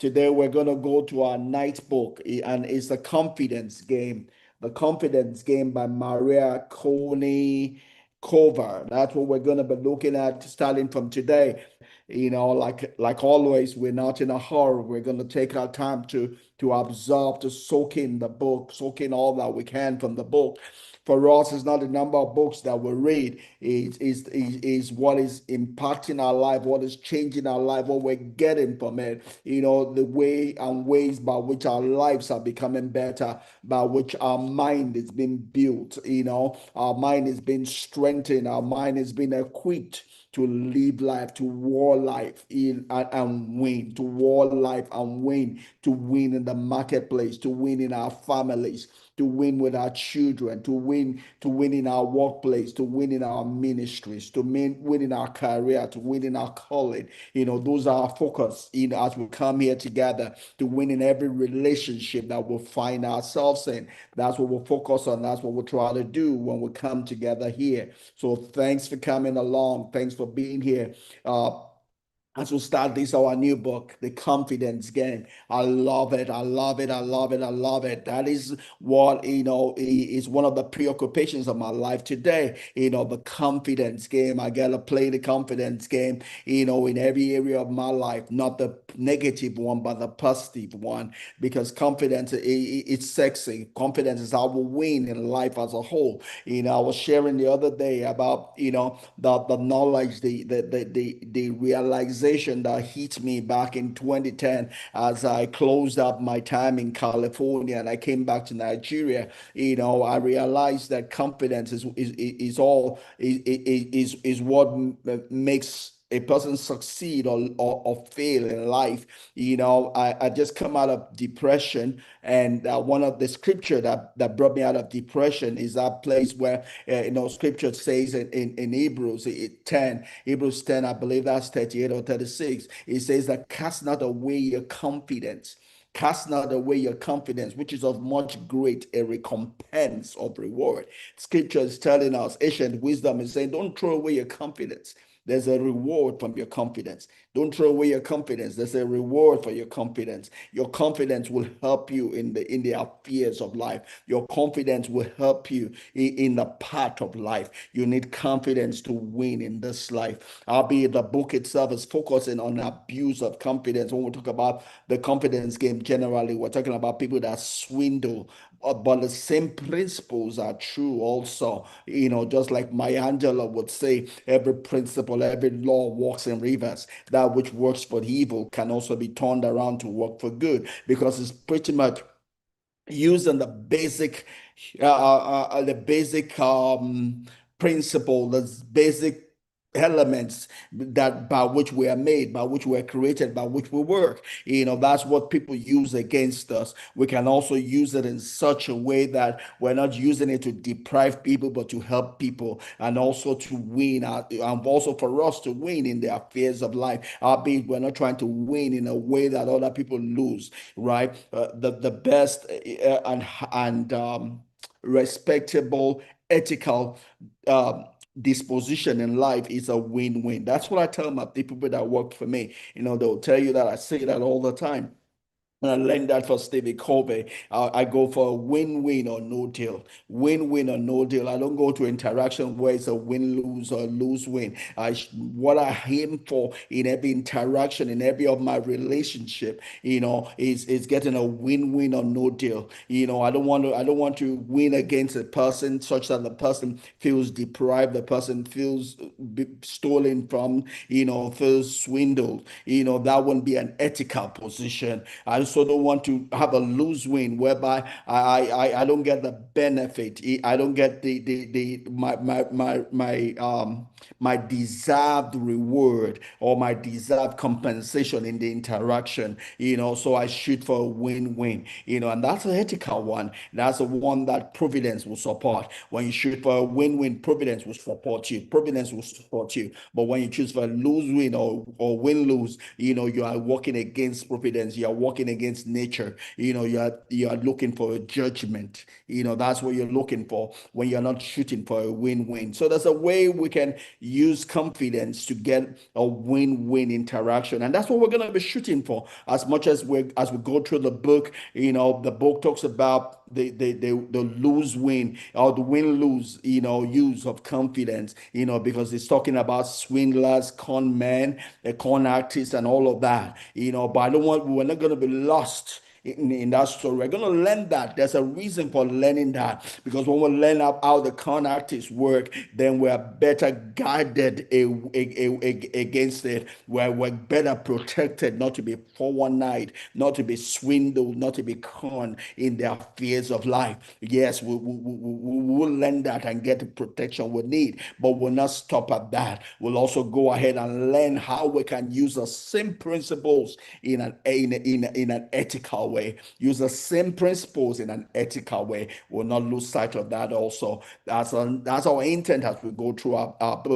Today we're going to go to our ninth book, and it's The Confidence Game. The Confidence Game by Maria Coney Cover. That's what we're going to be looking at starting from today. Like always, we're not in a hurry. We're going to take our time to absorb, to soak in the book, soak in all that we can from the book. For us, it's not the number of books that we read, is what is impacting our life, what is changing our life, what we're getting from it. The way and ways by which our lives are becoming better, by which our mind is being built. Our mind is being strengthened, our mind is being equipped to live life, to war life and win, to war life and win, to win in the marketplace, to win in our families, to win with our children, to win in our workplace, to win in our ministries, win in our career, to win in our calling. Those are our focus, as we come here together to win in every relationship that we'll find ourselves in. That's what we'll focus on. That's what we'll try to do when we come together here. So thanks for coming along. Thanks for being here. As we start this, our new book, The Confidence Game. I love it. I love it. I love it. I love it. That is what, is one of the preoccupations of my life today. The confidence game. I got to play the confidence game, in every area of my life, not the negative one, but the positive one, because confidence, it's sexy. Confidence is how we win in life as a whole. I was sharing the other day about, the knowledge, the realization that hit me back in 2010 as I closed up my time in California and I came back to Nigeria. I realized that confidence is all is what makes a person succeed or fail in life. I just come out of depression, and one of the scripture that brought me out of depression is that place where scripture says in Hebrews 10, Hebrews 10, I believe that's 38 or 36. It says that cast not away your confidence. Cast not away your confidence, which is of much great a recompense of reward. Scripture is telling us, ancient wisdom is saying, don't throw away your confidence. There's a reward from your confidence. Don't throw away your confidence. There's a reward for your confidence. Your confidence will help you in the affairs of life. Your confidence will help you in the path of life. You need confidence to win in this life. Albeit the book itself is focusing on abuse of confidence. When we talk about the confidence game generally, we're talking about people that swindle. But the same principles are true also. Just like Maya Angelou would say, every principle, every law works in reverse. That which works for evil can also be turned around to work for good, because it's pretty much using the basic principle, the basic elements that by which we are made, by which we are created, by which we work. That's what people use against us. We can also use it in such a way that we're not using it to deprive people, but to help people, and also to win, and also for us to win in the affairs of life. Albeit we're not trying to win in a way that other people lose, right? The best and respectable, ethical disposition in life is a win-win. That's what I tell my people that work for me. They'll tell you that I say that all the time. And I learned that for Stevie Kobe. I go for a win-win or no deal. Win-win or no deal. I don't go to interaction where it's a win-lose or lose-win. What I aim for in every interaction, in every of my relationship, is getting a win-win or no deal. I don't want to win against a person such that the person feels deprived, the person feels stolen from, feels swindled. That wouldn't be an ethical position. I also don't want to have a lose win whereby I don't get the benefit. I don't get the my deserved reward or my deserved compensation in the interaction. So I shoot for a win-win. And that's an ethical one. That's the one that Providence will support. When you shoot for a win-win, Providence will support you. Providence will support you. But when you choose for a lose-win or win-lose, you are working against Providence. You are working against against nature. You are looking for a judgment. That's what you're looking for when you're not shooting for a win-win. So there's a way we can use confidence to get a win-win interaction, and that's what we're going to be shooting for. As much as we go through the book, the book talks about the lose win or the win lose use of confidence, because it's talking about swindlers, con men, con artists, and all of that. But we're not going to be lost in that story. We're going to learn that. There's a reason for learning that, because when we learn how the con artists work, then we're better guarded against it. We're better protected not to be 419, not to be swindled, not to be conned in their fears of life. Yes, we will learn that and get the protection we need, but we'll not stop at that. We'll also go ahead and learn how we can use the same principles in an ethical way. Use the same principles in an ethical way. We'll not lose sight of that also. That's our intent as we go through our book.